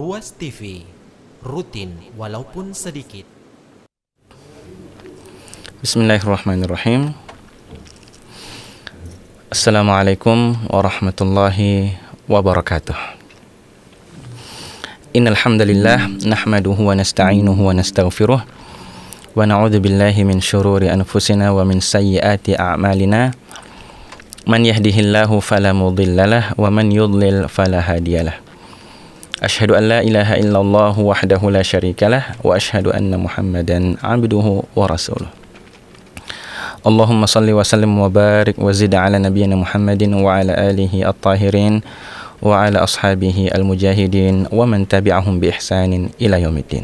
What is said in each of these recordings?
Ruas TV, rutin walaupun sedikit. Bismillahirrahmanirrahim. Assalamualaikum warahmatullahi wabarakatuh. Innal hamdalillah nahmaduhu wa nasta'inuhu wa nastaghfiruh wa na'udzu billahi min syururi anfusina wa min sayyiati a'malina. Man yahdihillahu fala mudhillalah wa man yudlil fala hadiyalah. Asyhadu an la ilaha illallah wahdahu la syarikalah wa asyhadu anna Muhammadan 'abduhu wa rasuluh. Allahumma salli wa sallim wa barik wa zid ala nabiyyina Muhammadin wa ala alihi at-tahirin wa ala ashabihi al-mujahidin wa man tabi'ahum bi ihsanin ila yaumiddin.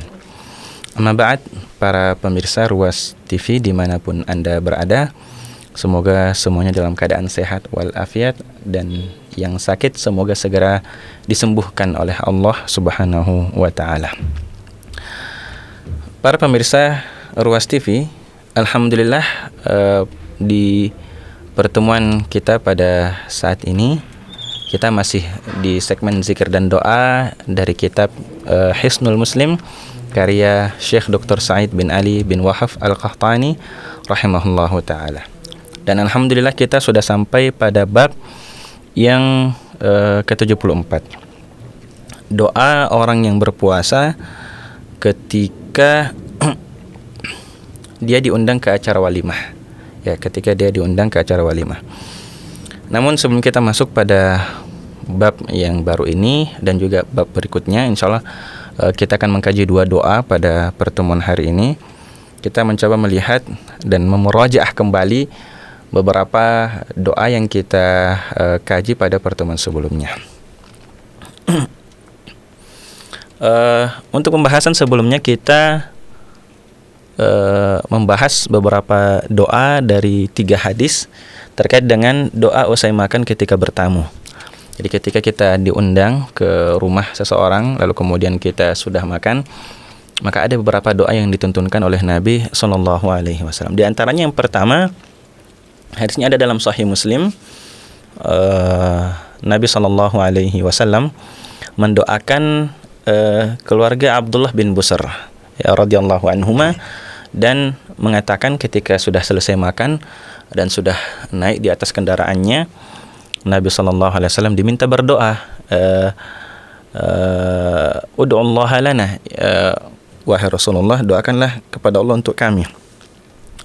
Amma ba'd, para pemirsa Ruas TV dimanapun Anda berada, semoga semuanya dalam keadaan sehat walafiat, dan yang sakit semoga segera disembuhkan oleh Allah Subhanahu wa ta'ala. Para pemirsa Ruas TV, alhamdulillah di pertemuan kita pada saat ini kita masih di segmen zikir dan doa dari kitab Hisnul Muslim karya Syekh Dr. Sa'id bin Ali bin Wahab Al-Qahtani rahimahullahu ta'ala. Dan alhamdulillah kita sudah sampai pada bab yang ke-74. Doa orang yang berpuasa ketika dia diundang ke acara walimah. Ya, ketika dia diundang ke acara walimah. Namun sebelum kita masuk pada bab yang baru ini dan juga bab berikutnya, insyaallah kita akan mengkaji dua doa pada pertemuan hari ini. Kita mencoba melihat dan memurajaah kembali beberapa doa yang kita kaji pada pertemuan sebelumnya. Untuk pembahasan sebelumnya kita membahas beberapa doa dari 3 hadis terkait dengan doa usai makan ketika bertamu. Jadi ketika kita diundang ke rumah seseorang lalu kemudian kita sudah makan, maka ada beberapa doa yang dituntunkan oleh Nabi Sallallahu Alaihi Wasallam. Di antaranya yang pertama, hadisnya ada dalam Sahih Muslim. Nabi Sallallahu Alaihi Wasallam mendoakan keluarga Abdullah bin Busr, ya, radhiyallahu anhuma, dan mengatakan ketika sudah selesai makan dan sudah naik di atas kendaraannya, Nabi Sallallahu Alaihi Wasallam diminta berdoa, ud'ullaha lana, wahai Rasulullah, doakanlah kepada Allah untuk kami.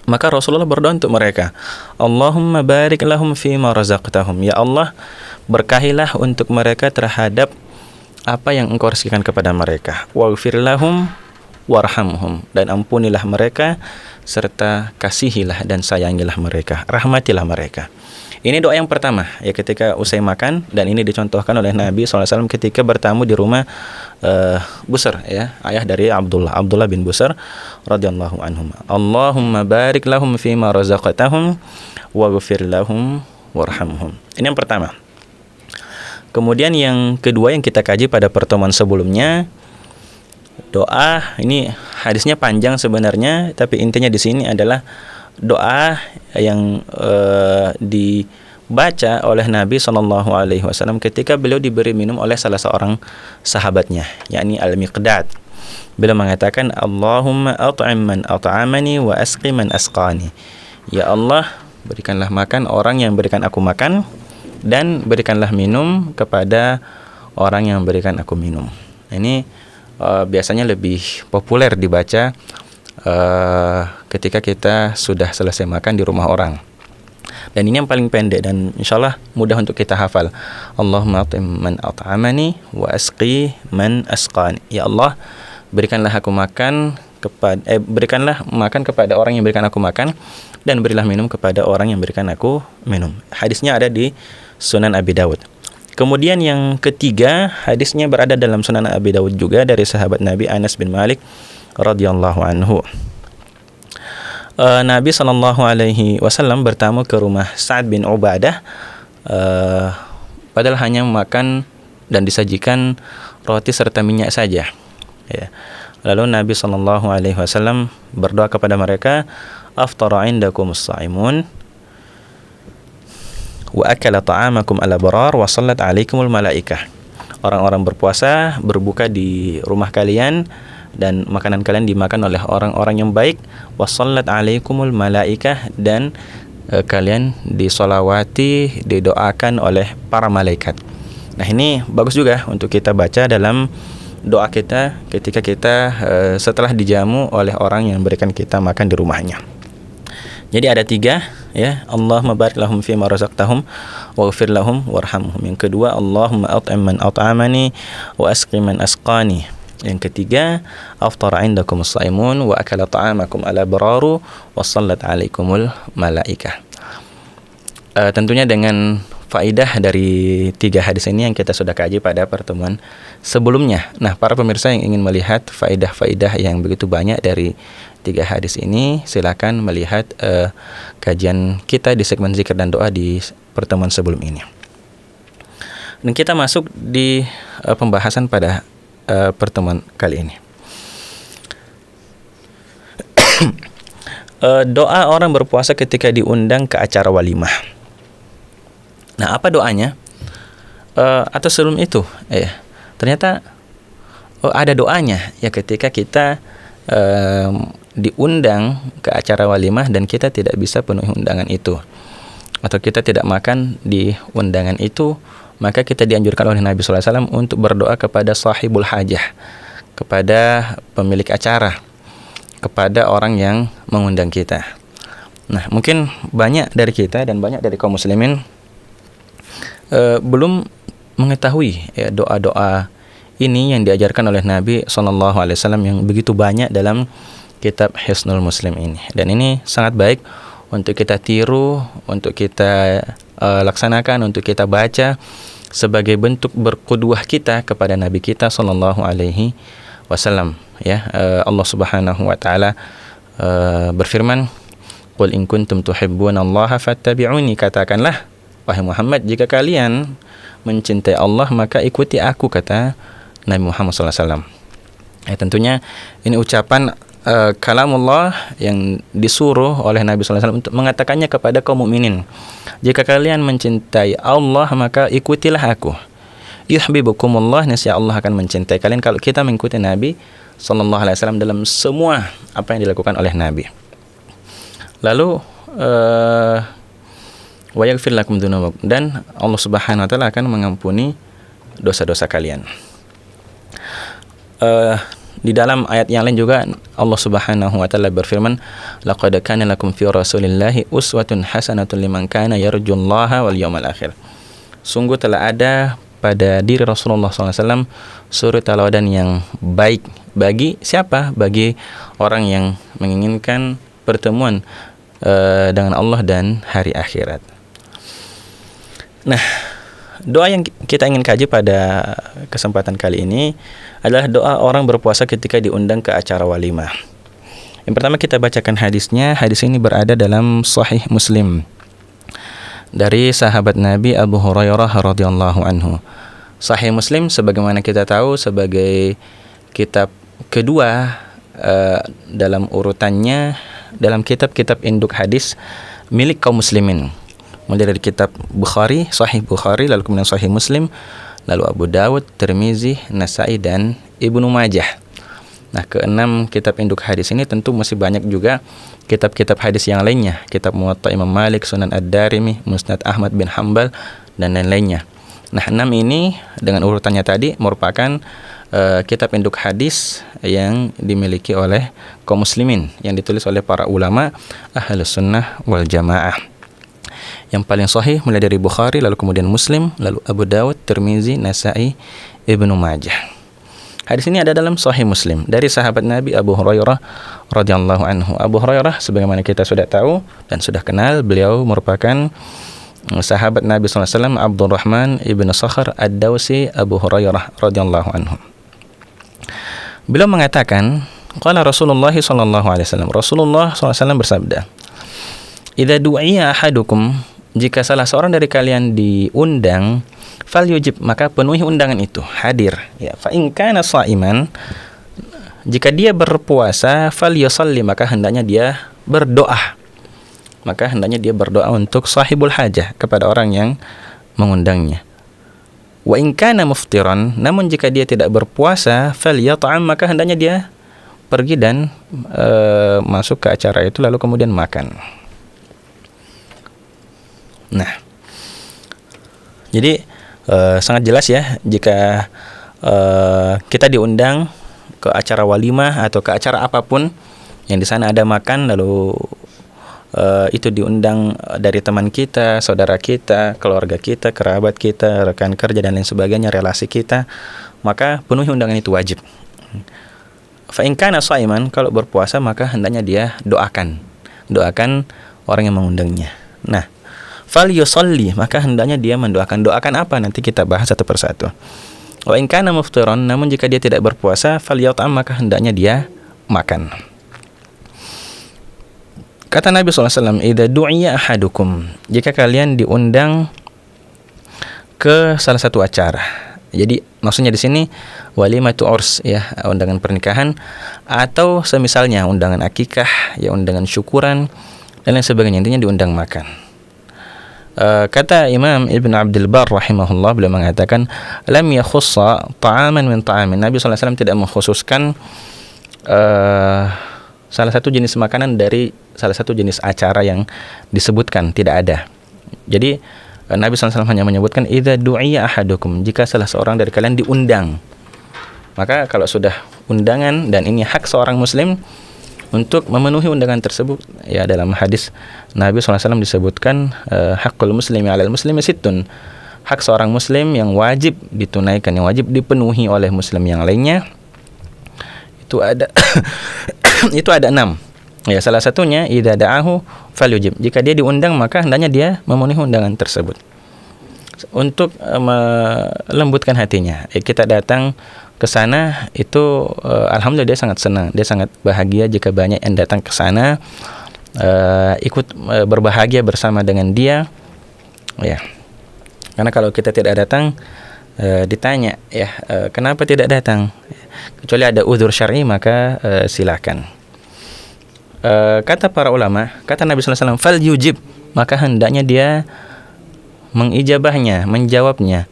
Maka Rasulullah berdoa untuk mereka, Allahumma barik lahum fima razaqtahum, ya Allah, berkahilah untuk mereka terhadap apa yang Engkau rezekikan kepada mereka, waghfir lahum warhamhum, dan ampunilah mereka serta kasihilah dan sayangilah mereka, rahmatilah mereka. Ini doa yang pertama, ya, ketika usai makan, dan ini dicontohkan oleh Nabi SAW ketika bertamu di rumah Busr, ya, ayah dari Abdullah bin Busr radhiyallahu anhum. Allahumma barik lahum fima razaqtahum waghfir lahum warhamhum. Ini yang pertama. Kemudian yang kedua yang kita kaji pada pertemuan sebelumnya, doa ini hadisnya panjang sebenarnya, tapi intinya di sini adalah doa yang dibaca oleh Nabi Sallallahu Alaihi Wasallam ketika beliau diberi minum oleh salah seorang sahabatnya, yakni Al-Miqdad. Beliau mengatakan, Allahumma at'im man at'amani wa asqi man asqani. Ya Allah, berikanlah makan orang yang berikan aku makan, dan berikanlah minum kepada orang yang berikan aku minum. Ini biasanya lebih populer dibaca ketika kita sudah selesai makan di rumah orang. Dan ini yang paling pendek dan insyaallah mudah untuk kita hafal. Allahumma at'im man at'amani wa asqi man asqani. Ya Allah, berikanlah aku makan berikanlah makan kepada orang yang berikan aku makan, dan berilah minum kepada orang yang berikan aku minum. Hadisnya ada di Sunan Abi Dawud. Kemudian yang ketiga, hadisnya berada dalam Sunan Abi Dawud juga dari sahabat Nabi Anas bin Malik radhiyallahu anhu. Nabi Sallallahu Alaihi Wasallam bertamu ke rumah Sa'ad bin Ubadah, padahal hanya makan dan disajikan roti serta minyak saja, ya. Lalu Nabi Sallallahu Alaihi Wasallam berdoa kepada mereka, aftara indakumus sha'imun wa akala ta'amakum ala barar wa sallat alaikumul malaikah. orang-orang berpuasa berbuka di rumah kalian dan makanan kalian dimakan oleh orang-orang yang baik. Wassallat alaikumul malaikah, dan kalian disolawati, didoakan oleh para malaikat. Nah, ini bagus juga untuk kita baca dalam doa kita ketika kita setelah dijamu oleh orang yang berikan kita makan di rumahnya. Jadi ada 3 ya, Allahumma barik lahum fima razaqtahum waghfir lahum warhamhum. Yang kedua, Allahumma at'im man at'amani wa asqi man asqani. Yang ketiga, aftara indakum as-saimun wa akala ta'amakum ala bararu wa sallat alaikumul malaikah. Tentunya dengan faidah dari 3 hadis ini yang kita sudah kaji pada pertemuan sebelumnya. Nah, para pemirsa yang ingin melihat faidah-faidah yang begitu banyak dari 3 hadis ini, silakan melihat kajian kita di segmen zikir dan doa di pertemuan sebelum ini. Dan kita masuk di pembahasan pada pertemuan kali ini. Doa orang berpuasa ketika diundang ke acara walimah. Nah, apa doanya? Atau sebelum itu, ternyata ada doanya ya ketika kita diundang ke acara walimah dan kita tidak bisa penuhi undangan itu, atau kita tidak makan di undangan itu, maka kita dianjurkan oleh Nabi SAW untuk berdoa kepada sahibul hajah, kepada pemilik acara, kepada orang yang mengundang kita. Nah, mungkin banyak dari kita dan banyak dari kaum muslimin belum mengetahui ya doa-doa ini yang diajarkan oleh Nabi SAW yang begitu banyak dalam kitab Hisnul Muslim ini. Dan ini sangat baik untuk kita tiru, untuk kita laksanakan, untuk kita baca sebagai bentuk berqudwah kita kepada Nabi kita SAW. Ya, Allah Subhanahu wa taala berfirman, "Qul in kuntum tuhibbunallaha fattabi'uni." Katakanlah, wahai Muhammad, jika kalian mencintai Allah maka ikuti aku, kata Nabi Muhammad SAW. Tentunya ini ucapan kalamullah yang disuruh oleh Nabi SAW untuk mengatakannya kepada kaum mukminin. Jika kalian mencintai Allah maka ikutilah aku. Yuhibbukumullah, niscaya Allah akan mencintai kalian kalau kita mengikuti Nabi SAW dalam semua apa yang dilakukan oleh Nabi. Lalu wa yaghfir lakum dzunubakum, dan Allah Subhanahu wa taala akan mengampuni dosa-dosa kalian. Di dalam ayat yang lain juga Allah Subhanahu wa taala berfirman, laqad kana lakum fi rasulillahi uswatun hasanatun liman kana yarjullaha wal yawmal akhir. Sungguh telah ada pada diri Rasulullah SAW suri tauladan yang baik bagi siapa? Bagi orang yang menginginkan pertemuan dengan Allah dan hari akhirat. Nah, doa yang kita ingin kaji pada kesempatan kali ini adalah doa orang berpuasa ketika diundang ke acara walimah. Yang pertama kita bacakan hadisnya. Hadis ini berada dalam Sahih Muslim dari sahabat Nabi Abu Hurairah radhiyallahu anhu. Sahih Muslim sebagaimana kita tahu sebagai kitab kedua dalam urutannya dalam kitab-kitab induk hadis milik kaum muslimin. Mulai dari kitab Bukhari, Sahih Bukhari, lalu kemudian Sahih Muslim, lalu Abu Dawud, Tirmizi, Nasai, dan Ibnu Majah. Nah, keenam kitab induk hadis ini tentu masih banyak juga kitab-kitab hadis yang lainnya. Kitab Muwatta Imam Malik, Sunan Ad-Darimi, Musnad Ahmad bin Hanbal, dan lain-lainnya. Nah, 6 ini dengan urutannya tadi merupakan kitab induk hadis yang dimiliki oleh kaum muslimin, yang ditulis oleh para ulama Ahlus Sunnah wal Jamaah. Yang paling sahih mulai dari Bukhari, lalu kemudian Muslim, lalu Abu Dawud, Tirmizi, Nasai, Ibnu Majah. Hadis ini ada dalam Sahih Muslim dari sahabat Nabi Abu Hurairah radhiyallahu anhu. Abu Hurairah sebagaimana kita sudah tahu dan sudah kenal, beliau merupakan sahabat Nabi SAW, Abdurrahman ibn Sakhar Ad-Dawsi Abu Hurairah radhiyallahu anhu. Beliau mengatakan, qala Rasulullah sallallahu alaihi wasallam, Rasulullah SAW bersabda, idza du'iya ahadukum, jika salah seorang dari kalian diundang, falyujib, maka penuhi undangan itu, hadir. Ya, fa in kana sha'iman, jika dia berpuasa, falyusalli, maka hendaknya dia berdoa. Maka hendaknya dia berdoa untuk sahibul hajah, kepada orang yang mengundangnya. Wa in kana muftiran, namun jika dia tidak berpuasa, falyat'am, maka hendaknya dia pergi dan masuk ke acara itu lalu kemudian makan. Nah, jadi sangat jelas ya jika kita diundang ke acara walimah atau ke acara apapun yang di sana ada makan, lalu itu diundang dari teman kita, saudara kita, keluarga kita, kerabat kita, rekan kerja dan lain sebagainya, relasi kita, maka penuhi undangan itu wajib. Fa in kana shaiman, kalau berpuasa maka hendaknya dia doakan orang yang mengundangnya. Nah, fal yusalli, maka hendaknya dia mendoakan. Doakan apa? Nanti kita bahas satu persatu. Wa in kana muftiran, namun jika dia tidak berpuasa, fal yat'am, maka hendaknya dia makan. Kata Nabi SAW, idza du'iya ahadukum, jika kalian diundang ke salah satu acara. Jadi maksudnya di sini walimatu urs, ya, undangan pernikahan, atau semisalnya undangan akikah, ya, undangan syukuran dan lain sebagainya, intinya diundang makan. Kata Imam Ibn Abdul Bar rahimahullah, beliau mengatakan lam yakhussa ta'aman min ta'amin. Nabi SAW tidak mengkhususkan salah satu jenis makanan dari salah satu jenis acara yang disebutkan, tidak ada. Jadi Nabi SAW hanya menyebutkan idza du'iya ahadukum, jika salah seorang dari kalian diundang. Maka kalau sudah undangan dan ini hak seorang muslim untuk memenuhi undangan tersebut, ya, dalam hadis Nabi SAW disebutkan hakul muslimi 'alal muslimi sittun, hak seorang muslim yang wajib ditunaikan, yang wajib dipenuhi oleh muslim yang lainnya, itu ada itu ada 6. Ya, salah satunya idza da'ahu falyujib, jika dia diundang maka hendaknya dia memenuhi undangan tersebut. Untuk melembutkan hatinya, kita datang ke sana itu alhamdulillah dia sangat senang, dia sangat bahagia jika banyak yang datang ke sana, ikut berbahagia bersama dengan dia, ya. Karena kalau kita tidak datang, ditanya, ya, kenapa tidak datang, kecuali ada uzur syar'i, maka silakan. Kata para ulama, kata Nabi SAW, fal yujib, maka hendaknya dia mengijabahnya, menjawabnya.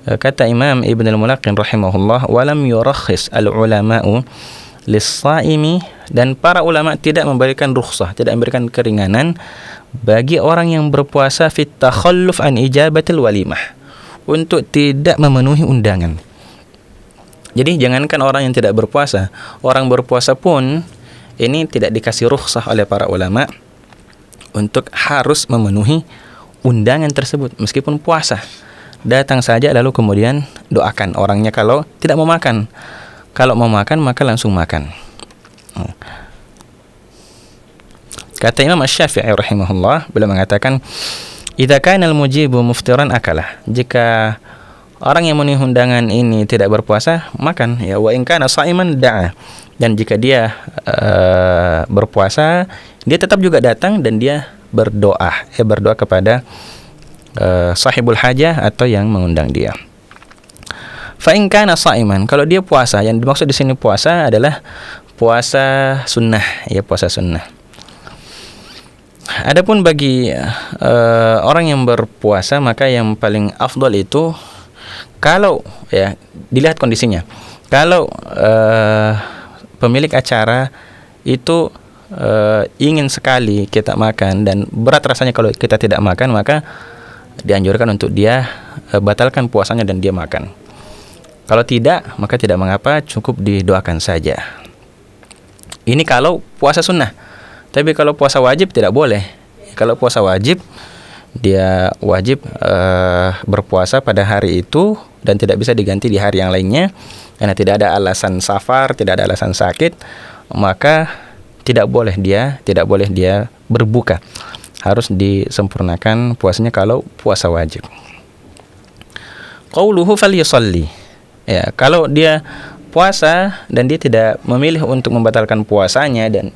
Kata Imam Ibn al-Mulaqin rahimahullah, walam yurakhis al-ulama'u lis-saimi, dan para ulama tidak memberikan rukhsah, tidak memberikan keringanan bagi orang yang berpuasa fit takhalluf an ijabatil walimah, untuk tidak memenuhi undangan. Jadi jangankan orang yang tidak berpuasa, orang berpuasa pun ini tidak dikasih rukhsah oleh para ulama untuk harus memenuhi undangan tersebut meskipun puasa. Datang saja lalu kemudian doakan orangnya kalau tidak mau makan. Kalau mau makan maka langsung makan. Kata Imam Asy-Syafi'i rahimahullah, beliau mengatakan idza kana al-mujibu muftiran akalah, jika orang yang memenuhi undangan ini tidak berpuasa, makan, ya, wa in kana shaiman da'a, dan jika dia berpuasa, dia tetap juga datang dan dia berdoa, berdoa kepada sahibul hajah atau yang mengundang dia. Fa in kana shaiman, kalau dia puasa, yang dimaksud di sini puasa adalah puasa sunnah, ya, puasa sunnah. Adapun bagi orang yang berpuasa, maka yang paling afdal itu, kalau, ya, dilihat kondisinya. Kalau pemilik acara itu ingin sekali kita makan dan berat rasanya kalau kita tidak makan, maka dianjurkan untuk dia batalkan puasanya dan dia makan. Kalau tidak, maka tidak mengapa, cukup didoakan saja. Ini kalau puasa sunnah. Tapi kalau puasa wajib tidak boleh. Kalau puasa wajib, dia wajib berpuasa pada hari itu dan tidak bisa diganti di hari yang lainnya, karena tidak ada alasan safar, tidak ada alasan sakit, maka tidak boleh dia berbuka. Harus disempurnakan puasanya kalau puasa wajib. Qauluhu falyusalli, ya, kalau dia puasa dan dia tidak memilih untuk membatalkan puasanya dan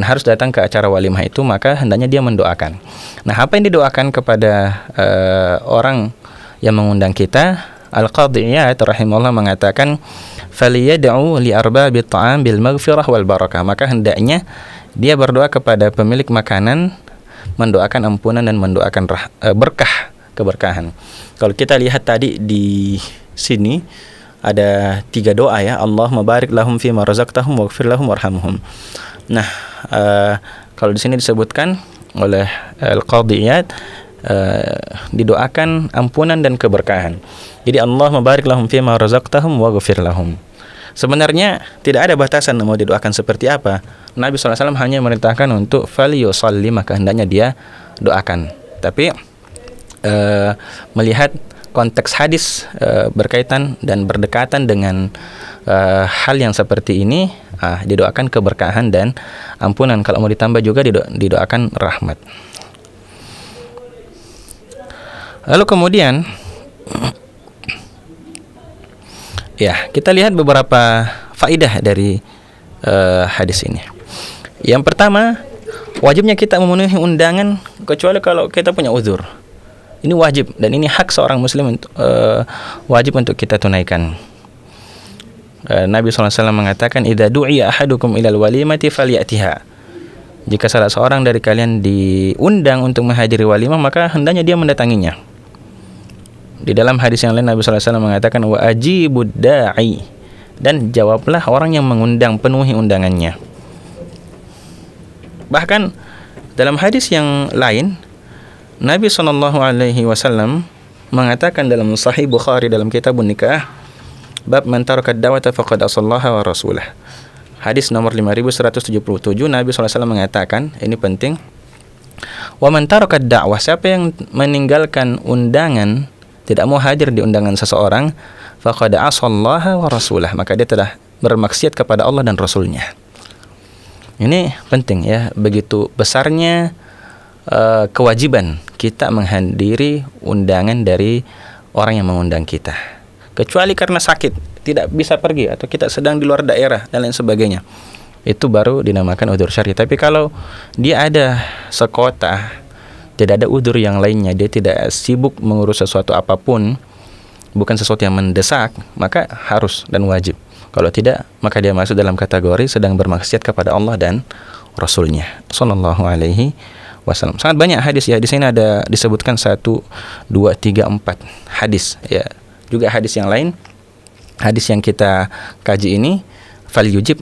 harus datang ke acara walimah itu, maka hendaknya dia mendoakan. Nah, apa yang didoakan kepada orang yang mengundang kita? Al-Qadhi Iyad rahimahullah mengatakan, faliyad'u li arbabit ta'am bil maghfirah wal barakah, maka hendaknya dia berdoa kepada pemilik makanan, mendoakan ampunan dan mendoakan berkah keberkahan. Kalau kita lihat tadi di sini ada 3 doa ya, Allahumma barik lahum fima razaqtahum waghfir lahum warhamhum. Nah, kalau di sini disebutkan oleh Al-Qadhi Iyad, didoakan ampunan dan keberkahan. Jadi Allahumma barik lahum fima razaqtahum waghfir lahum. Sebenarnya tidak ada batasan mau didoakan seperti apa. Nabi SAW hanya memerintahkan untuk falyusalli, maka hendaknya dia doakan. Tapi melihat konteks hadis berkaitan dan berdekatan dengan hal yang seperti ini, didoakan keberkahan dan ampunan. Kalau mau ditambah juga didoakan rahmat. Lalu kemudian ya, kita lihat beberapa faidah dari hadis ini. Yang pertama, wajibnya kita memenuhi undangan kecuali kalau kita punya uzur. Ini wajib dan ini hak seorang muslim untuk wajib untuk kita tunaikan. Nabi SAW mengatakan, "Idza du'iya ahadukum ilal walimati falyatiha." Jika salah seorang dari kalian diundang untuk menghadiri walimah, maka hendaknya dia mendatanginya. Di dalam hadis yang lain Nabi SAW mengatakan, "Wa ajibud da'i." Dan jawablah orang yang mengundang, penuhi undangannya. Bahkan dalam hadis yang lain Nabi SAW mengatakan dalam Sahih Bukhari dalam kitabun nikah, bab man taraka ad-da'wata faqad asallaha wa rasulah. Hadis nomor 5177, Nabi SAW mengatakan, ini penting, wa man taraka ad-da'wah, siapa yang meninggalkan undangan, tidak mau hadir di undangan seseorang, faqad asallaha wa rasulah, maka dia telah bermaksiat kepada Allah dan Rasulnya. Ini penting ya, begitu besarnya kewajiban kita menghadiri undangan dari orang yang mengundang kita, kecuali karena sakit tidak bisa pergi atau kita sedang di luar daerah dan lain sebagainya, itu baru dinamakan udzur syar'i. Tapi kalau dia ada sekota, tidak ada udzur yang lainnya, dia tidak sibuk mengurus sesuatu apapun, bukan sesuatu yang mendesak, maka harus dan wajib. Kalau tidak, maka dia masuk dalam kategori sedang bermaksiat kepada Allah dan Rasulnya sallallahu alaihi wasallam. Sangat banyak hadis ya. Di sini ada disebutkan 1, 2, 3, 4 hadis ya. Juga hadis yang lain, hadis yang kita kaji ini, fal yujib,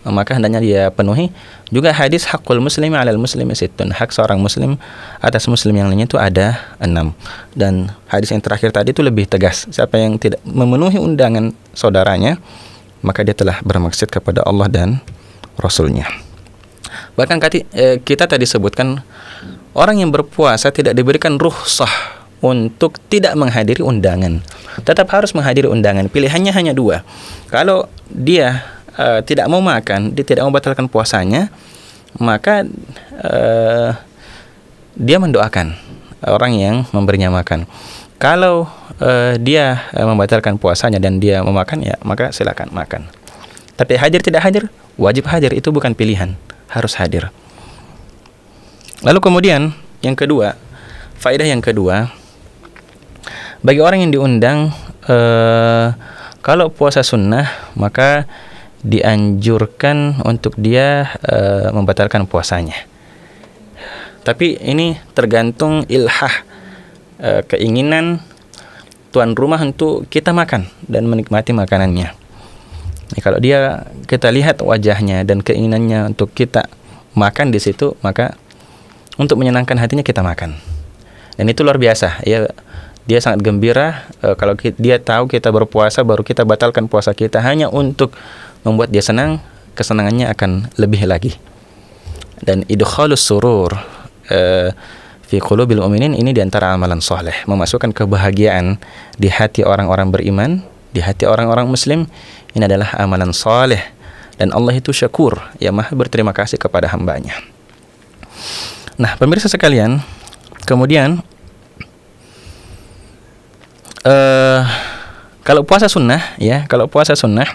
maka hendaknya dia penuhi. Juga hadis hakul muslimi 'alal muslimi sittun, hak seorang muslim atas muslim yang lainnya itu ada 6. Dan hadis yang terakhir tadi itu lebih tegas. Siapa yang tidak memenuhi undangan saudaranya, maka dia telah bermaksiat kepada Allah dan Rasulnya. Bahkan kita tadi sebutkan, orang yang berpuasa tidak diberikan rukhsah untuk tidak menghadiri undangan. Tetap harus menghadiri undangan. Pilihannya hanya 2. Kalau dia tidak mau makan, dia tidak mau batalkan puasanya, maka dia mendoakan orang yang memberinya makan. Kalau dia membatalkan puasanya dan dia mau makan, ya maka silakan makan. Tapi hadir tidak hadir, wajib hadir, itu bukan pilihan, harus hadir. Lalu kemudian yang kedua, faedah yang kedua, bagi orang yang diundang, kalau puasa sunnah, maka dianjurkan untuk dia membatalkan puasanya. Tapi ini tergantung ilhah, keinginan tuan rumah untuk kita makan dan menikmati makanannya. Kalau kita lihat wajahnya dan keinginannya untuk kita makan di situ, maka untuk menyenangkan hatinya kita makan. Dan itu luar biasa ya. Dia sangat gembira kalau dia tahu kita berpuasa, baru kita batalkan puasa kita hanya untuk membuat dia senang, kesenangannya akan lebih lagi. Dan idkhalus surur fi qulubil mu'minin, ini diantara amalan soleh, memasukkan kebahagiaan di hati orang-orang beriman, di hati orang-orang muslim. Ini adalah amalan soleh, dan Allah itu syakur, ya maha berterima kasih kepada hambanya. Nah, pemirsa sekalian, kemudian kalau puasa sunnah, ya, kalau puasa sunnah,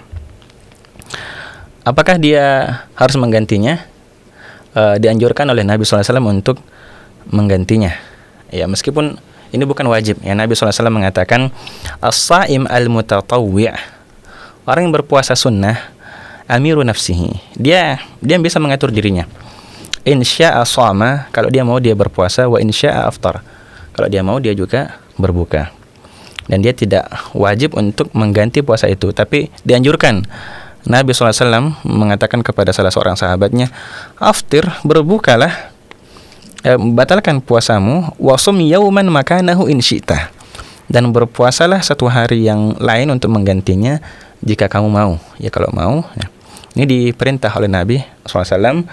apakah dia harus menggantinya? Dianjurkan oleh Nabi SAW untuk menggantinya. Ya, meskipun ini bukan wajib. Ya, Nabi SAW mengatakan, as-saim al-mutatawwi', orang yang berpuasa sunnah, amiru nafsihi. Dia bisa mengatur dirinya. In sya'a shama, kalau dia mau dia berpuasa, wa in sya'a aftar. Kalau dia mau dia juga berbuka. Dan dia tidak wajib untuk mengganti puasa itu, tapi dianjurkan. Nabi SAW mengatakan kepada salah seorang sahabatnya, aftir, berbukalah, batalkan puasamu, wasum yauman makanahu in syi'ta, dan berpuasalah satu hari yang lain untuk menggantinya jika kamu mau. Ya kalau mau, ya. Ini diperintah oleh Nabi SAW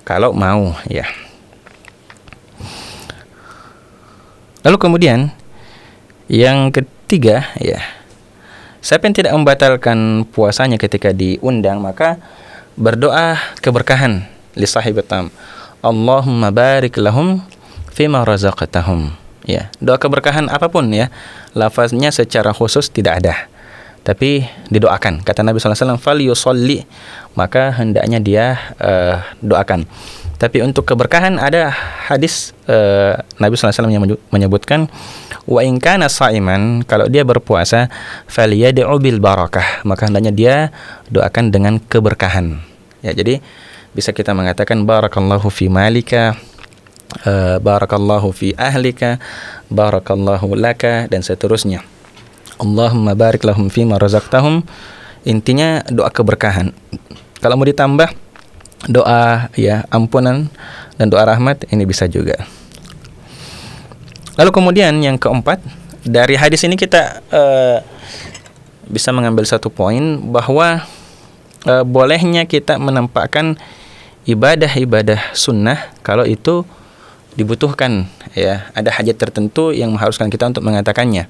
kalau mau, ya. Lalu kemudian yang ketiga, ya, siapa yang tidak membatalkan puasanya ketika diundang, maka berdoa keberkahan li sahibit tam. Allahumma barik lahum fima razaqtahum. Ya, doa keberkahan apapun, ya. Lafaznya secara khusus tidak ada, tapi didoakan. Kata Nabi SAW, fal yusolli, maka hendaknya dia doakan. Tapi untuk keberkahan ada hadis Nabi SAW yang menyebutkan, wa in kana sha'iman, kalau dia berpuasa, falyad'u bil barakah, maka hendaknya dia doakan dengan keberkahan. Ya, jadi bisa kita mengatakan barakallahu fi malika, barakallahu fi ahlika, barakallahu laka, dan seterusnya. Allahumma barik lahum fima razaqtahum. Intinya doa keberkahan. Kalau mau ditambah doa, ya, ampunan dan doa rahmat, ini bisa juga. Lalu kemudian yang keempat, dari hadis ini kita bisa mengambil satu poin bahwa bolehnya kita menampakkan ibadah-ibadah sunnah kalau itu dibutuhkan, ya, ada hajat tertentu yang mengharuskan kita untuk mengatakannya.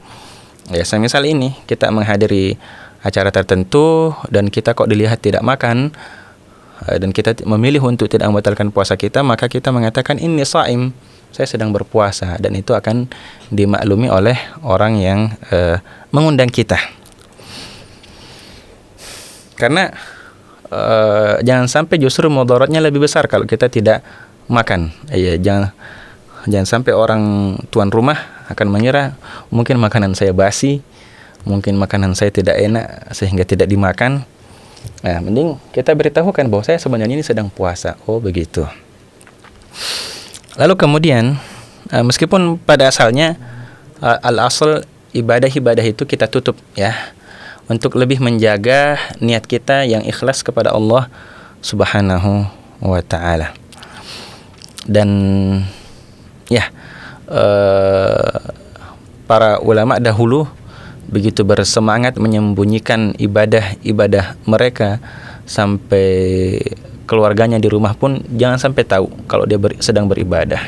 Ya, semisal ini kita menghadiri acara tertentu dan kita kok dilihat tidak makan, dan kita memilih untuk tidak membatalkan puasa kita, maka kita mengatakan inni shaim, saya sedang berpuasa, dan itu akan dimaklumi oleh orang yang mengundang kita. Karena jangan sampai justru mudaratnya lebih besar kalau kita tidak makan. Ya, jangan sampai orang tuan rumah akan mengira mungkin makanan saya basi, mungkin makanan saya tidak enak sehingga tidak dimakan. Nah, mending kita beritahukan bahwa saya sebenarnya ini sedang puasa. Oh, begitu. Lalu kemudian, meskipun pada asalnya al-asl ibadah-ibadah itu kita tutup, ya, untuk lebih menjaga niat kita yang ikhlas kepada Allah Subhanahu wa ta'ala. Dan ya, para ulama dahulu begitu bersemangat menyembunyikan ibadah-ibadah mereka sampai keluarganya di rumah pun jangan sampai tahu kalau dia sedang beribadah.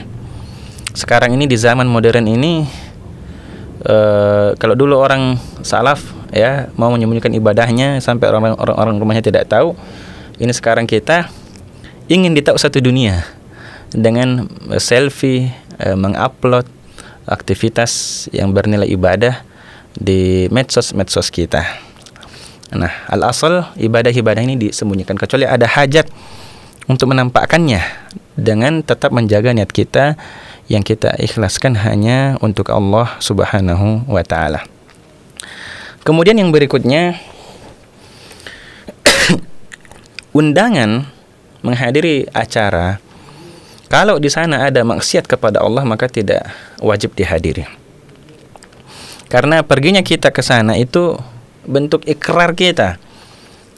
Sekarang ini di zaman modern ini, kalau dulu orang salaf, ya, mau menyembunyikan ibadahnya sampai orang rumahnya tidak tahu, ini sekarang kita ingin ditahu satu dunia dengan selfie, mengupload aktivitas yang bernilai ibadah di medsos kita. Nah, al-asal ibadah-ibadah ini disembunyikan kecuali ada hajat untuk menampakkannya dengan tetap menjaga niat kita yang kita ikhlaskan hanya untuk Allah Subhanahu wa ta'ala. Kemudian yang berikutnya, undangan menghadiri acara, kalau di sana ada maksiat kepada Allah maka tidak wajib dihadiri. Karena perginya kita ke sana itu bentuk ikrar kita,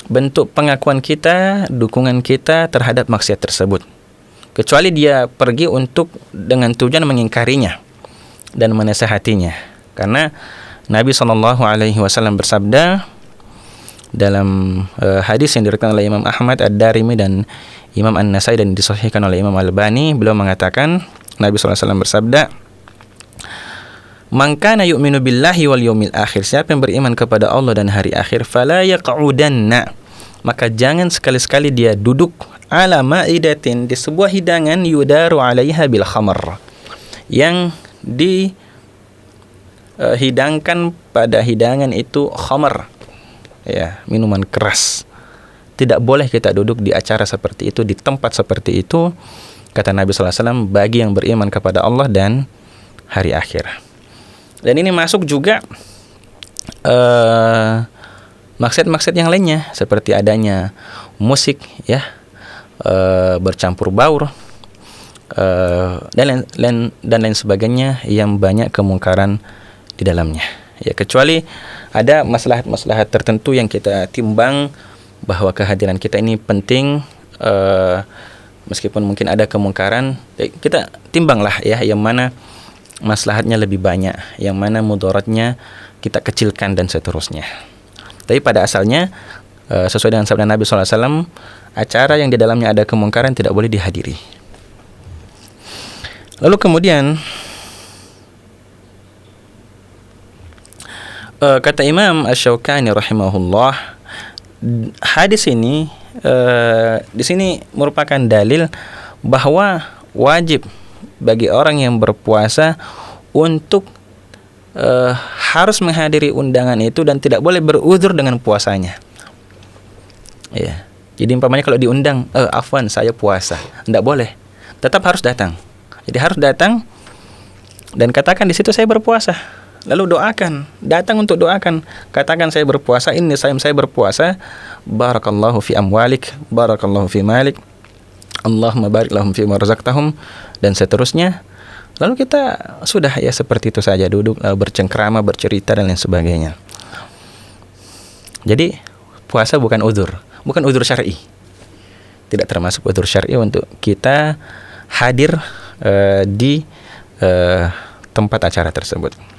bentuk pengakuan kita, dukungan kita terhadap maksiat tersebut. Kecuali dia pergi untuk dengan tujuan mengingkarinya dan menasihatinya. Karena Nabi SAW bersabda dalam hadis yang diriwayatkan oleh Imam Ahmad, Ad-Darimi dan Imam An-Nasai dan disahihkan oleh Imam Al-Albani, beliau mengatakan, Nabi SAW bersabda, "Man kana yu'minu billahi wal yawmil akhir," siapa yang beriman kepada Allah dan hari akhir, "fala yaq'udanna," maka jangan sekali-sekali dia duduk ala ma'idatin, di sebuah hidangan, yudaru 'alaiha bil khamr, yang dihidangkan pada hidangan itu khamr, ya, minuman keras. Tidak boleh kita duduk di acara seperti itu, di tempat seperti itu, kata Nabi SAW, bagi yang beriman kepada Allah dan hari akhir. Dan ini masuk juga maksiat-maksiat yang lainnya, seperti adanya musik, ya, bercampur baur, dan lain sebagainya yang banyak kemungkaran di di dalamnya. Ya, kecuali ada maslahat-maslahat tertentu yang kita timbang bahwa kehadiran kita ini penting, meskipun mungkin ada kemungkaran, kita timbanglah ya, yang mana maslahatnya lebih banyak, yang mana mudaratnya kita kecilkan dan seterusnya. Tapi pada asalnya sesuai dengan sabda Nabi SAW, acara yang di dalamnya ada kemungkaran tidak boleh dihadiri. Lalu kemudian kata Imam Asy-Syaukani rahimahullah, hadis ini di sini merupakan dalil bahwa wajib bagi orang yang berpuasa untuk harus menghadiri undangan itu dan tidak boleh beruzur dengan puasanya. Ya. Jadi umpamanya kalau diundang, afwan saya puasa, tidak boleh, tetap harus datang. Jadi harus datang dan katakan di situ saya berpuasa. Lalu doakan, datang untuk doakan, katakan saya berpuasa, ini saya berpuasa, barakallahu fi amwalik, barakallahu fi malik, Allahumma barik lahum fi ma razaqtahum, dan seterusnya. Lalu kita sudah ya seperti itu saja, duduk bercengkrama, bercerita dan lain sebagainya. Jadi puasa bukan uzur syar'i. Tidak termasuk uzur syar'i untuk kita hadir di tempat acara tersebut.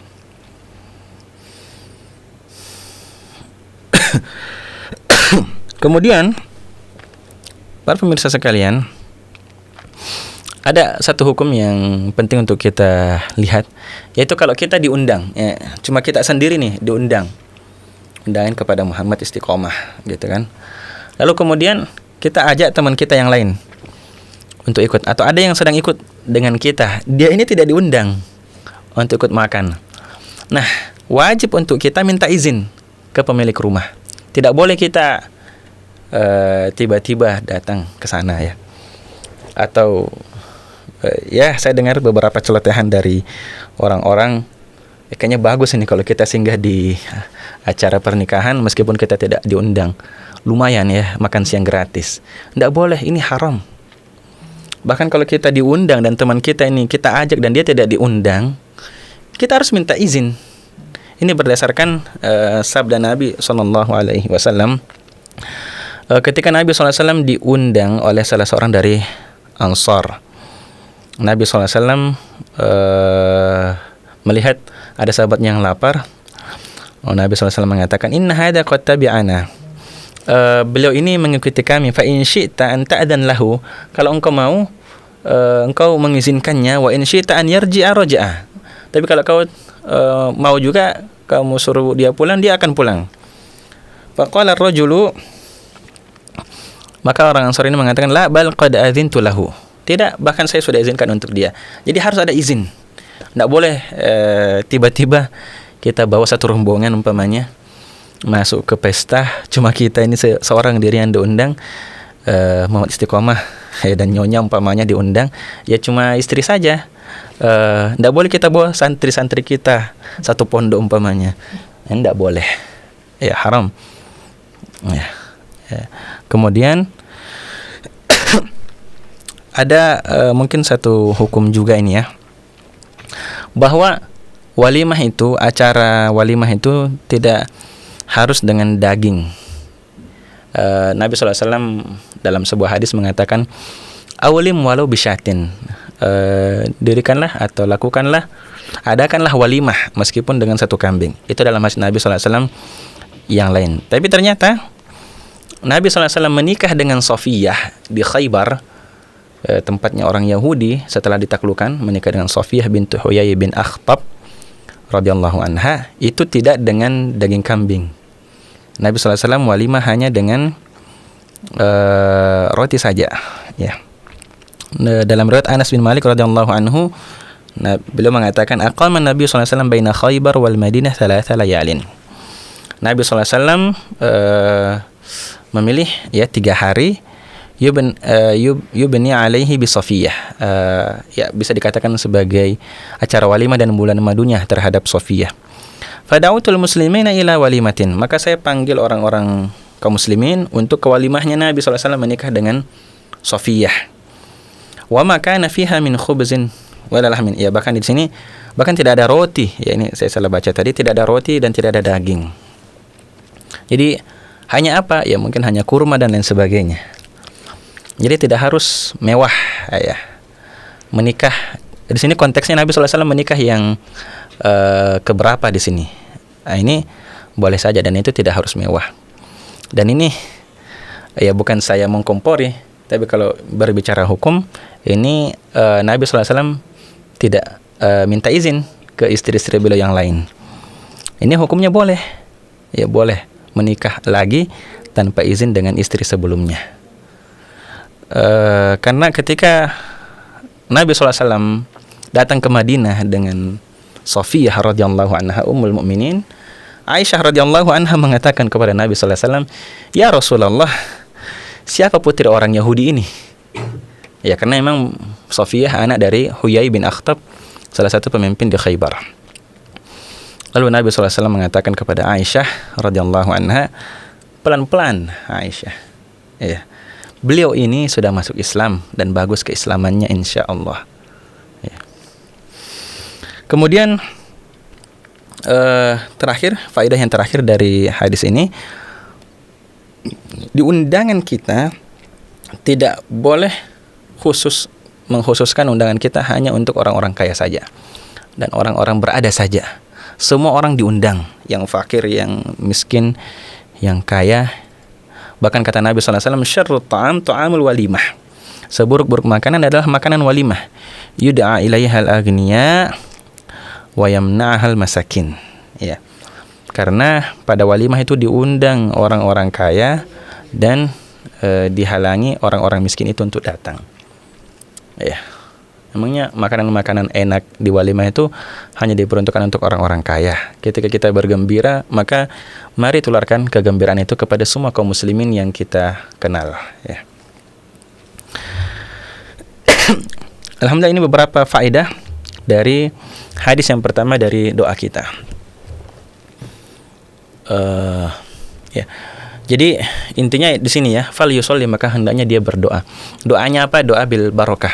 Kemudian para pemirsa sekalian, ada satu hukum yang penting untuk kita lihat, yaitu kalau kita diundang, ya, cuma kita sendiri nih diundang, undangan kepada Muhammad Istiqomah gitu kan. Lalu kemudian kita ajak teman kita yang lain untuk ikut, atau ada yang sedang ikut dengan kita, dia ini tidak diundang untuk ikut makan. Nah, wajib untuk kita minta izin ke pemilik rumah. Tidak boleh kita tiba-tiba datang ke sana ya. Atau ya saya dengar beberapa celotehan dari orang-orang, kayaknya bagus ini kalau kita singgah di acara pernikahan meskipun kita tidak diundang. Lumayan ya, makan siang gratis. Tidak boleh, ini haram. Bahkan kalau kita diundang dan teman kita ini kita ajak dan dia tidak diundang, kita harus minta izin. Ini berdasarkan sabda Nabi SAW. Ketika Nabi SAW diundang oleh salah seorang dari Ansar, Nabi SAW melihat ada sahabatnya yang lapar. Nabi SAW mengatakan, Inna hadha qad tabi'ana. Beliau ini mengikuti kami. Fa in syi'ta an ta'dan lahu. Kalau engkau mau, engkau mengizinkannya. Wa in syi'ta an yarji'a raja'a. Tapi kalau kau mau juga, kamu suruh dia pulang, dia akan pulang. Faqala ar-rajulu, maka orang Ansar ini mengatakan, la bal qad adzintu lahu. Tidak, bahkan saya sudah izinkan untuk dia. Jadi harus ada izin. Tidak boleh tiba-tiba kita bawa satu rombongan umpamanya masuk ke pesta, cuma kita ini seorang diri yang diundang, Muhammad Istiqomah dan nyonya umpamanya diundang, ya cuma istri saja. Tidak boleh kita bawa santri-santri kita satu pondok umpamanya, tidak boleh, ya haram. Ya. Kemudian ada mungkin satu hukum juga ini ya, bahwa walimah itu, acara walimah itu tidak harus dengan daging. Nabi SAW dalam sebuah hadis mengatakan, awalim walau bisyatin, dirikanlah atau lakukanlah, adakanlah walimah meskipun dengan satu kambing. Itu dalam hadis Nabi SAW yang lain. Tapi ternyata Nabi SAW menikah dengan Safiyah di Khaybar, tempatnya orang Yahudi setelah ditaklukkan, menikah dengan Safiyah bintu Huyai bin Akhtab radhiyallahu anha, itu tidak dengan daging kambing. Nabi SAW walimah hanya dengan roti saja ya. Dalam riwayat Anas bin Malik radhiyallahu anhu, beliau mengatakan, aqama Nabi SAW baina Khaybar wal Madinah 3 layalin. Nabi SAW memilih ya 3 hari, yubni alaihi bi Safiyah, ya bisa dikatakan sebagai acara walimah dan bulan madunya terhadap Safiyah. Fada'utul muslimina ila walimatin, maka saya panggil orang-orang kaum muslimin untuk ke walimahnya Nabi SAW menikah dengan Safiyah. Wa ma kana fiha min khubzin wala lahmin, ya bahkan di sini Bahkan tidak ada roti. Ya, ini saya salah baca tadi, tidak ada roti dan tidak ada daging. Jadi hanya apa? Ya mungkin hanya kurma dan lain sebagainya. Jadi tidak harus mewah, ya. Menikah di sini konteksnya Nabi SAW menikah yang keberapa di sini. Nah, ini boleh saja dan itu tidak harus mewah. Dan ini ya bukan saya mengkompori, tapi kalau berbicara hukum, ini Nabi SAW tidak minta izin ke istri-istri beliau yang lain. Ini hukumnya boleh, ya boleh menikah lagi tanpa izin dengan istri sebelumnya. Karena ketika Nabi SAW datang ke Madinah dengan Safiyah radhiyallahu anha ummul mukminin, Aisyah radhiyallahu anha mengatakan kepada Nabi SAW, "Ya Rasulullah, siapa putri orang Yahudi ini?" Ya, karena memang Safiyah anak dari Huyai bin Akhtab, salah satu pemimpin di Khaybar. Lalu Nabi SAW mengatakan kepada Aisyah radhiyallahu anha, "Pelan-pelan Aisyah. Ya, beliau ini sudah masuk Islam dan bagus keislamannya insya Allah." Ya. Kemudian terakhir, faedah yang terakhir dari hadis ini, di undangan kita tidak boleh mengkhususkan undangan kita hanya untuk orang-orang kaya saja dan orang-orang berada saja. Semua orang diundang, yang fakir, yang miskin, yang kaya. Bahkan kata Nabi SAW, "Syarrut ta'am ta'amul walimah." Seburuk-buruk makanan adalah makanan walimah. Yud'a ilaihal agniya wa yamna'ahal masakin. Ya. Karena pada walimah itu diundang orang-orang kaya dan dihalangi orang-orang miskin itu untuk datang. Ya. Emangnya makanan-makanan enak di walimah itu hanya diperuntukkan untuk orang-orang kaya. Ketika kita bergembira, maka mari tularkan kegembiraan itu kepada semua kaum muslimin yang kita kenal, ya. Alhamdulillah, ini beberapa faedah dari hadis yang pertama dari doa kita. Ya. Jadi intinya di sini ya, fal yusolli, maka hendaknya dia berdoa. Doanya apa? Doa bil barokah.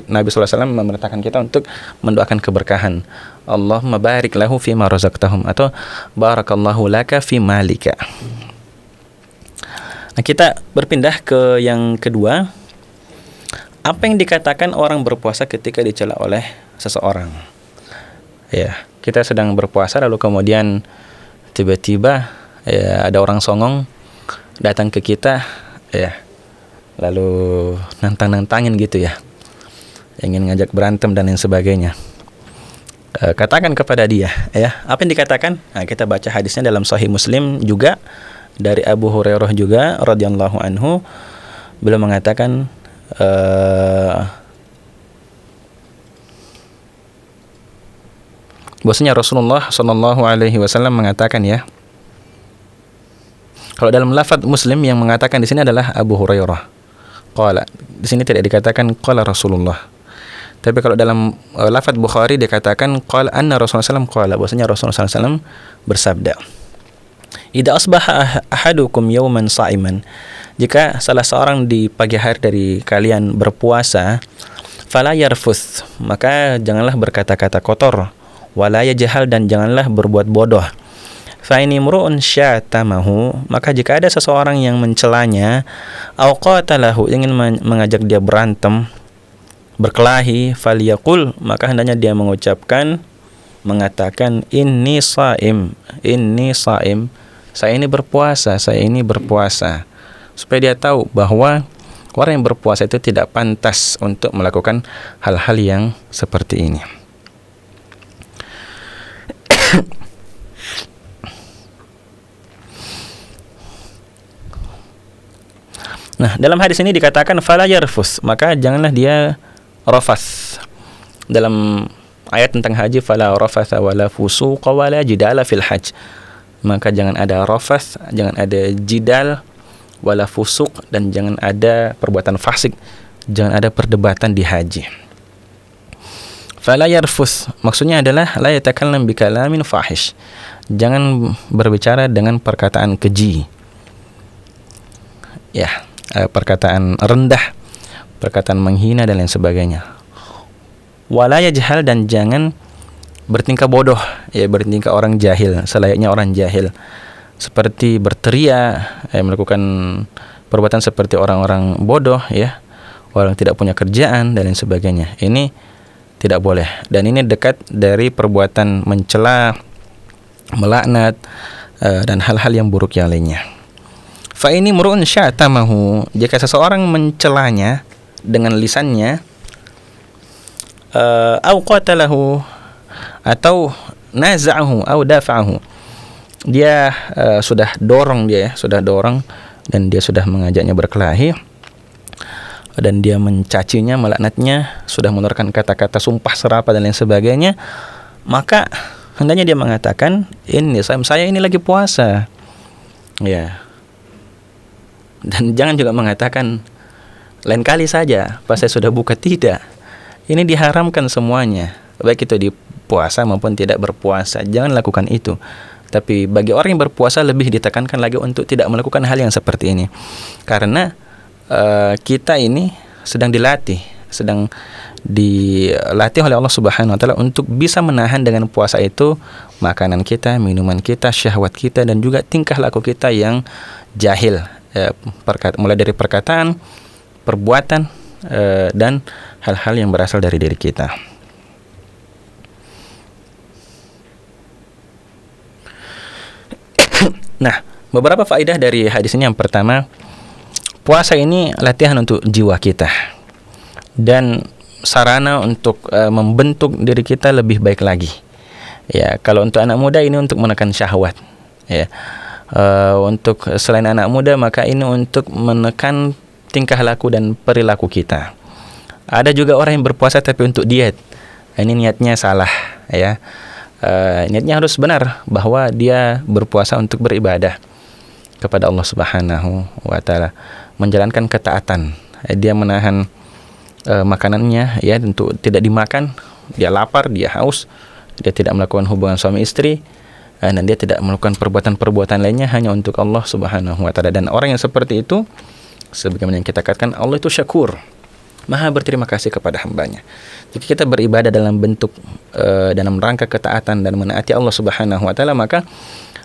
Nabi SAW memerintahkan kita untuk mendoakan keberkahan. Allahumma barik lahu fima razaqtahum, atau barakallahu laka fi malika. Nah, kita berpindah ke yang kedua. Apa yang dikatakan orang berpuasa ketika dicela oleh seseorang? Ya, kita sedang berpuasa lalu kemudian tiba-tiba ya, ada orang songong datang ke kita, ya, lalu nantang-nantangin gitu ya, ingin ngajak berantem dan lain sebagainya. Katakan kepada dia, ya, apa yang dikatakan? Nah, kita baca hadisnya dalam Sahih Muslim juga dari Abu Hurairah juga radhiyallahu anhu. Beliau mengatakan, bahwasanya Rasulullah sallallahu alaihi wasallam mengatakan, ya. Kalau dalam lafaz Muslim yang mengatakan di sini adalah Abu Hurairah. Qala. Di sini tidak dikatakan qala Rasulullah. Tapi kalau dalam lafaz Bukhari dikatakan qala anna Rasulullah sallallahu alaihi wasallam qala, bahwasanya Rasulullah sallallahu alaihi wasallam bersabda, "Idza asbaha ahadukum yawman sha'iman." Jika salah seorang di pagi hari dari kalian berpuasa, fala yarfuth, maka janganlah berkata-kata kotor, wala yajhal, dan janganlah berbuat bodoh. Fa in imru'un syatamahu, maka jika ada seseorang yang mencelanya, aw qatalahu, ingin mengajak dia berantem, berkelahi, falyaqul, maka hendaknya dia mengatakan inni shaim, saya ini berpuasa, supaya dia tahu bahwa orang yang berpuasa itu tidak pantas untuk melakukan hal-hal yang seperti ini. Nah, dalam hadis ini dikatakan fala yarfus, maka janganlah dia rafath. Dalam ayat tentang haji, fala rafatha wala fusuqa wala jidala fil hajj, maka jangan ada rafath, jangan ada jidal, wala fusuq, dan jangan ada perbuatan fasik, jangan ada perdebatan di haji. Fala yarfuth maksudnya adalah la yatakallam bi kalamin fahish, jangan berbicara dengan perkataan keji, ya, perkataan rendah, perkataan menghina dan lain sebagainya. Wala yajhal, dan jangan bertingkah bodoh, ya bertingkah orang jahil, selayaknya orang jahil, seperti berteriak, melakukan perbuatan seperti orang-orang bodoh, ya, orang tidak punya kerjaan dan lain sebagainya. Ini tidak boleh, dan ini dekat dari perbuatan mencela, melaknat, dan hal-hal yang buruk yang lainnya. Fa ini mur'un syatamahu, jika seseorang mencelanya dengan lisannya, au qatalahu, atau naza'ahu au dafa'ahu, dia sudah dorong dan dia sudah mengajaknya berkelahi, dan dia mencacinya, melaknatnya, sudah mengeluarkan kata-kata sumpah serapah dan lain sebagainya, maka hendaknya dia mengatakan, ini saya ini lagi puasa, ya. Dan jangan juga mengatakan lain kali saja pas saya sudah buka, tidak. Ini diharamkan semuanya, baik itu di puasa maupun tidak berpuasa. Jangan lakukan itu. Tapi bagi orang yang berpuasa lebih ditekankan lagi untuk tidak melakukan hal yang seperti ini, karena kita ini sedang dilatih oleh Allah Subhanahu wa taala untuk bisa menahan dengan puasa itu makanan kita, minuman kita, syahwat kita, dan juga tingkah laku kita yang jahil, mulai dari perkataan, perbuatan, dan hal-hal yang berasal dari diri kita. Nah, beberapa faedah dari hadis ini. Yang pertama, puasa ini latihan untuk jiwa kita dan sarana untuk membentuk diri kita lebih baik lagi. Ya, kalau untuk anak muda ini untuk menekan syahwat. Ya, untuk selain anak muda, maka ini untuk menekan tingkah laku dan perilaku kita. Ada juga orang yang berpuasa tapi untuk diet. Ini niatnya salah, ya. Niatnya harus benar bahwa dia berpuasa untuk beribadah kepada Allah Subhanahu wa taala, menjalankan ketaatan. Dia menahan makanannya, ya, untuk tidak dimakan. Dia lapar, dia haus, dia tidak melakukan hubungan suami istri, dan dia tidak melakukan perbuatan-perbuatan lainnya hanya untuk Allah Subhanahu wa taala. Dan orang yang seperti itu, sebagaimana yang kita katakan, Allah itu syakur, maha berterima kasih kepada hambanya. Jika kita beribadah dalam bentuk dalam rangka ketaatan dan menaati Allah Subhanahu wa taala, maka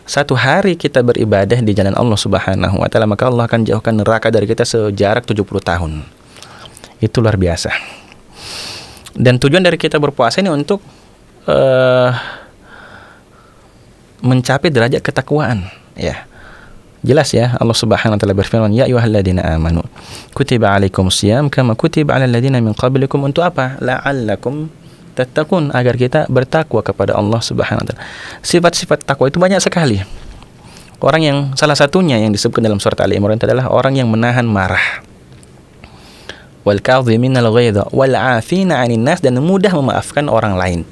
satu hari kita beribadah di jalan Allah Subhanahu wa taala, maka Allah akan jauhkan neraka dari kita sejarak 70 tahun. Itu luar biasa. Dan tujuan dari kita berpuasa ini untuk mencapai derajat ketakwaan, ya. Jelas ya, Allah Subhanahu wa taala berfirman, ya ayyuhalladzina amanu kutiba alaikumusiyam kama kutiba alal ladzina min qablikum, untuk apa? La'allakum tattaqun, agar kita bertakwa kepada Allah Subhanahu wa taala. Sifat-sifat takwa itu banyak sekali. Orang yang salah satunya yang disebutkan dalam surat Ali Imran adalah orang yang menahan marah. Wal kadhiminal ghaidha wal 'afina 'anil nas, dan mudah memaafkan orang lain.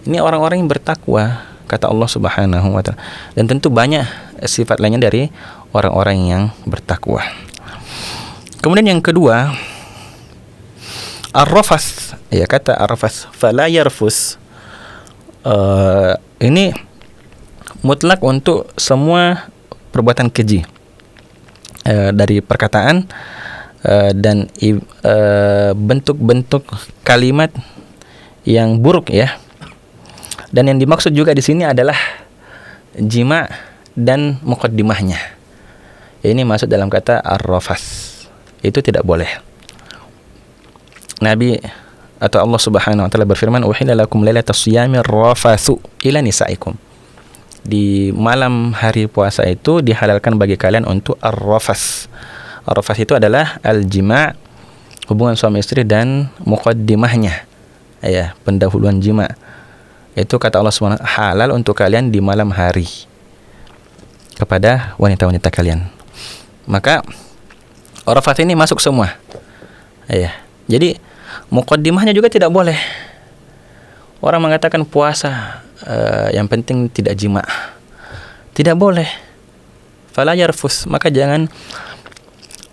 Ini orang-orang yang bertakwa, kata Allah Subhanahu wa taala. Dan tentu banyak sifat lainnya dari orang-orang yang bertakwa. Kemudian yang kedua, ar-rafath, ya, kata ar-rafath fala yarfus. Ini mutlak untuk semua perbuatan keji, dari perkataan dan bentuk-bentuk kalimat yang buruk, ya. Dan yang dimaksud juga di sini adalah jima dan muqaddimahnya. Ini masuk dalam kata ar-rafath. Itu tidak boleh. Nabi atau Allah Subhanahu wa taala berfirman, "Uhilla lakum lailatas siyami rafathu ila nisaikum." Di malam hari puasa itu dihalalkan bagi kalian untuk ar-rafath. Ar-rafath itu adalah al-jima', hubungan suami istri, dan muqaddimahnya, ya, pendahuluan jima'. Itu kata Allah SWT, halal untuk kalian di malam hari kepada wanita-wanita kalian. Maka ar-rafath ini masuk semua, ya. Jadi muqaddimahnya juga tidak boleh. Orang mengatakan puasa, yang penting tidak jima', tidak boleh. Fala yarfus, maka jangan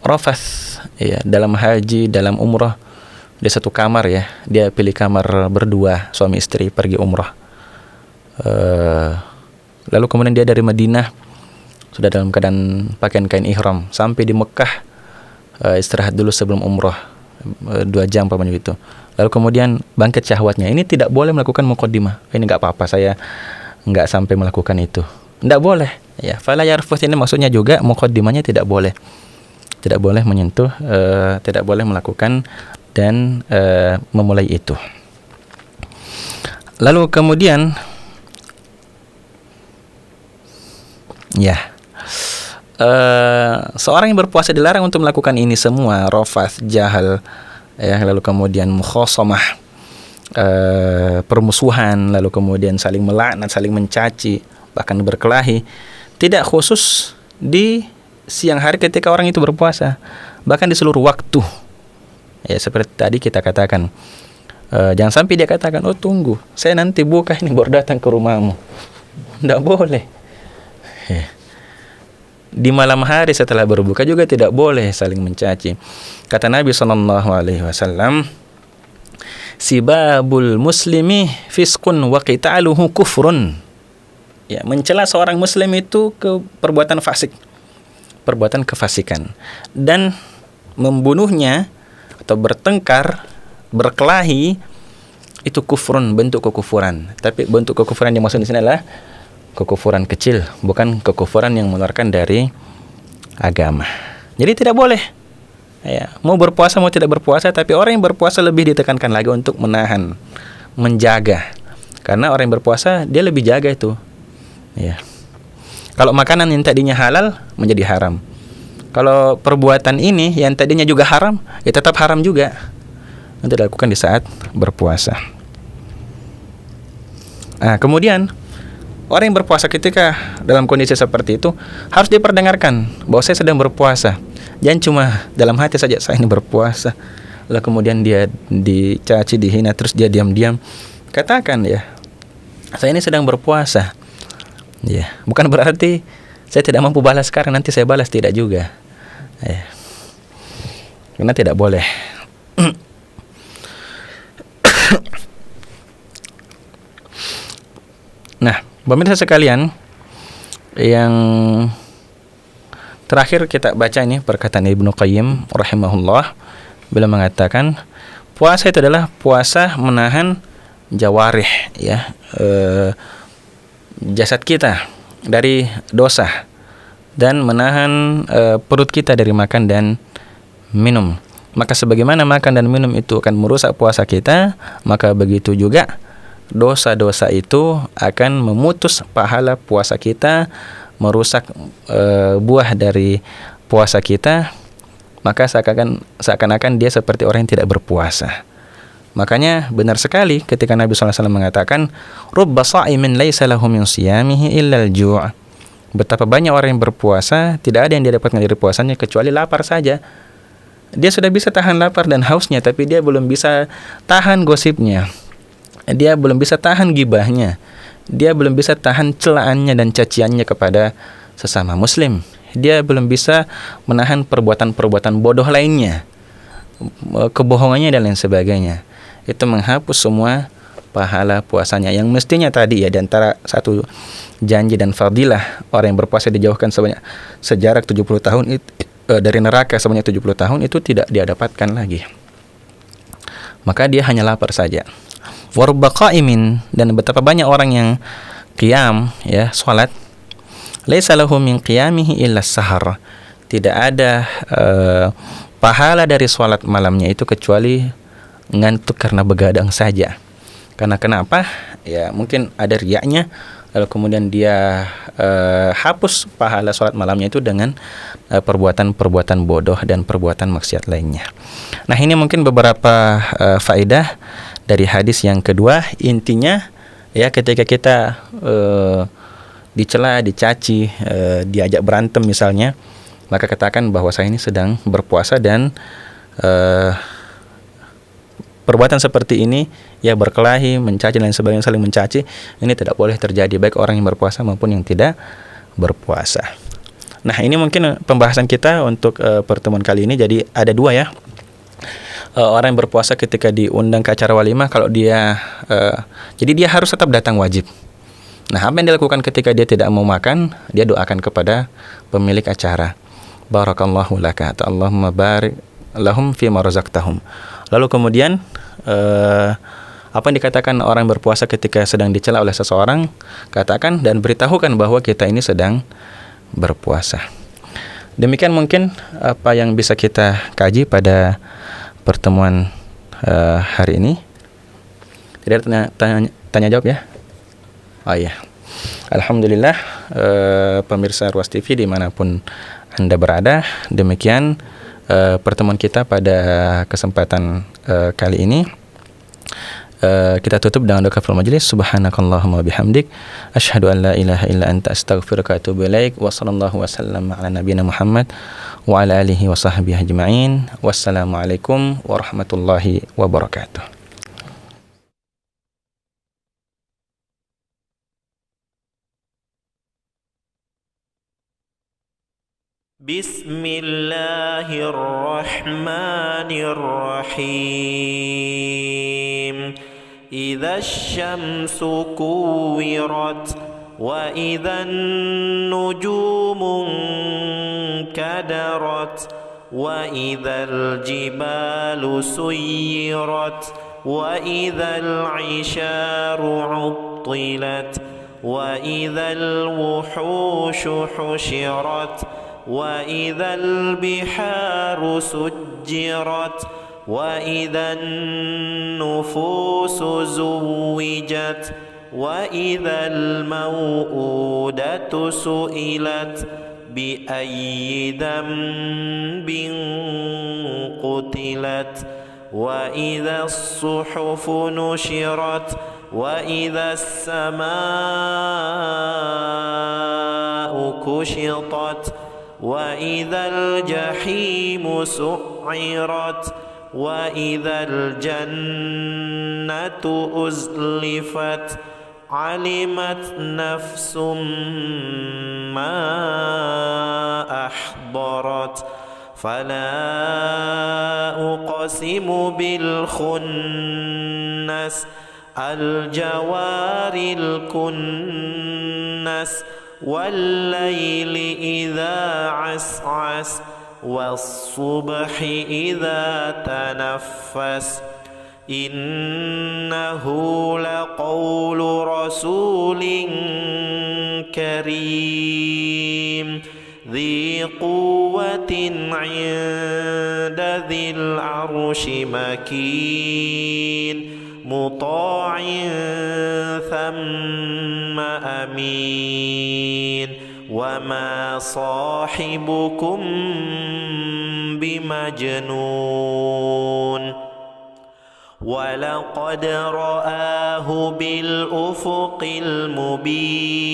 rafath, ya, dalam haji, dalam umrah. Di satu kamar, ya, dia pilih kamar berdua, suami istri pergi umrah. Lalu kemudian dia dari Madinah sudah dalam keadaan pakaian kain ihram, sampai di Mekah istirahat dulu sebelum umrah. 2 jam umpamanya gitu. Lalu kemudian bangkit syahwatnya, ini tidak boleh melakukan muqaddimah. Ini nggak apa-apa, saya nggak sampai melakukan itu. Nggak boleh. Ya, fala yarfuth ini maksudnya juga muqaddimahnya tidak boleh. Tidak boleh menyentuh, tidak boleh melakukan dan memulai itu. Lalu kemudian seorang yang berpuasa dilarang untuk melakukan ini semua, rafath, jahal, ya, lalu kemudian mukhasamah, permusuhan, lalu kemudian saling melaknat, saling mencaci, bahkan berkelahi. Tidak khusus di siang hari ketika orang itu berpuasa, bahkan di seluruh waktu. Ya, seperti tadi kita katakan, jangan sampai dia katakan, oh tunggu, saya nanti buka ini baru datang ke rumahmu. Tidak boleh. Ya. Di malam hari setelah berbuka juga tidak boleh saling mencaci. Kata Nabi SAW, sibabul muslimi fiskun wa qita'aluhu kufrun. Ya, mencela seorang muslim itu perbuatan fasik, perbuatan kefasikan, dan membunuhnya atau bertengkar, berkelahi itu kufrun, bentuk kekufuran. Tapi bentuk kekufuran yang maksud di sini adalah kekufuran kecil, bukan kekufuran yang mengeluarkan dari agama. Jadi tidak boleh. Ya, mau berpuasa mau tidak berpuasa, tapi orang yang berpuasa lebih ditekankan lagi untuk menahan, menjaga. Karena orang yang berpuasa dia lebih jaga itu. Ya. Kalau makanan yang tadinya halal menjadi haram. Kalau perbuatan ini yang tadinya juga haram, ya tetap haram juga. Nanti dilakukan di saat berpuasa. Nah, kemudian orang yang berpuasa ketika dalam kondisi seperti itu harus diperdengarkan bahwa saya sedang berpuasa. Jangan cuma dalam hati saja saya ini berpuasa, lalu kemudian dia dicaci, dihina, terus dia diam-diam. Katakan, ya, saya ini sedang berpuasa. Ya, bukan berarti saya tidak mampu balas sekarang, nanti saya balas, tidak juga. Ya. Karena tidak boleh. Nah, pemirsa sekalian, yang terakhir kita baca ini perkataan Ibnu Qayyim rahimahullah. Beliau mengatakan puasa itu adalah puasa menahan jawarih, ya, jasad kita dari dosa, dan menahan perut kita dari makan dan minum. Maka sebagaimana makan dan minum itu akan merusak puasa kita, maka begitu juga dosa-dosa itu akan memutus pahala puasa kita, merusak buah dari puasa kita. Maka seakan-akan dia seperti orang yang tidak berpuasa. Makanya benar sekali ketika Nabi SAW mengatakan, rubba sha'imin laisa lahu min siyamihi illa al-ju'. Betapa banyak orang yang berpuasa, tidak ada yang dia dapatkan dari puasanya kecuali lapar saja. Dia sudah bisa tahan lapar dan hausnya, tapi dia belum bisa tahan gosipnya. Dia belum bisa tahan gibahnya. Dia belum bisa tahan celaannya dan caciannya kepada sesama muslim. Dia belum bisa menahan perbuatan-perbuatan bodoh lainnya, kebohongannya dan lain sebagainya. Itu menghapus semua pahala puasanya. Yang mestinya tadi, ya, di antara satu janji dan fadilah orang yang berpuasa dijauhkan sejarak 70 tahun dari neraka sebanyak 70 tahun, itu tidak dia dapatkan lagi. Maka dia hanya lapar saja. Warubba qa'imin, dan betapa banyak orang yang qiyam, ya, salat, laisa lahu min qiyamihi illa sahar. Tidak ada pahala dari salat malamnya itu kecuali ngantuk karena begadang saja. Karena kenapa? Ya, mungkin ada riyaknya, lalu kemudian dia hapus pahala salat malamnya itu dengan perbuatan-perbuatan bodoh dan perbuatan maksiat lainnya. Nah, ini mungkin beberapa faedah dari hadis yang kedua. Intinya, ya, ketika kita dicela, dicaci, diajak berantem misalnya, maka katakan bahwa saya ini sedang berpuasa, dan perbuatan seperti ini, ya, berkelahi, mencaci dan lain sebagainya, saling mencaci, ini tidak boleh terjadi baik orang yang berpuasa maupun yang tidak berpuasa. Nah, ini mungkin pembahasan kita untuk pertemuan kali ini. Jadi ada dua, ya. Orang yang berpuasa ketika diundang ke acara walimah, kalau dia jadi dia harus tetap datang wajib. Nah, apa yang dilakukan ketika dia tidak mau makan? Dia doakan kepada pemilik acara, barakallahu laka, atau Allahumma barik lahum fima razaqtahum. Lalu kemudian apa yang dikatakan orang berpuasa ketika sedang dicela oleh seseorang, katakan dan beritahukan bahwa kita ini sedang berpuasa. Demikian mungkin apa yang bisa kita kaji pada pertemuan hari ini. Tidak ada tanya jawab ya? Oh iya. Alhamdulillah, pemirsa Ruas TV dimanapun Anda berada, demikian pertemuan kita pada kesempatan kali ini. Kita tutup dengan doa kafaratul majlis. Subhanakallahumma bihamdik asyhadu an la ilaha illa anta astaghfiruka wa atubu ilaik. Wa sallallahu wasallam ala nabiyyina Muhammad wa ala alihi wa sahbihi ajma'in. Wassalamualaikum warahmatullahi wabarakatuh. Bismillahirrahmanirrahim. إذا الشمس كورت وإذا النجوم انكدرت وإذا الجبال سيرت وإذا العشار عطلت وإذا الوحوش حشرت وإذا البحار سجرت وإذا النفوس زوجت وإذا الموءودة سئلت بأي ذنب قتلت وإذا الصحف نشرت وإذا السماء كشطت وإذا الجحيم سعرت وإذا الجنة أزلفت علمت نفس ما أحضرت فلا أقسم بالخنس الجوار الكنس والليل إذا عسعس والصبح إذا تنفس إنه لقول رسول كريم ذي قوة عند ذي العرش مكين مطاع ثم أمين وما صاحبكم بمجنون ولقد رآه بالأفق المبين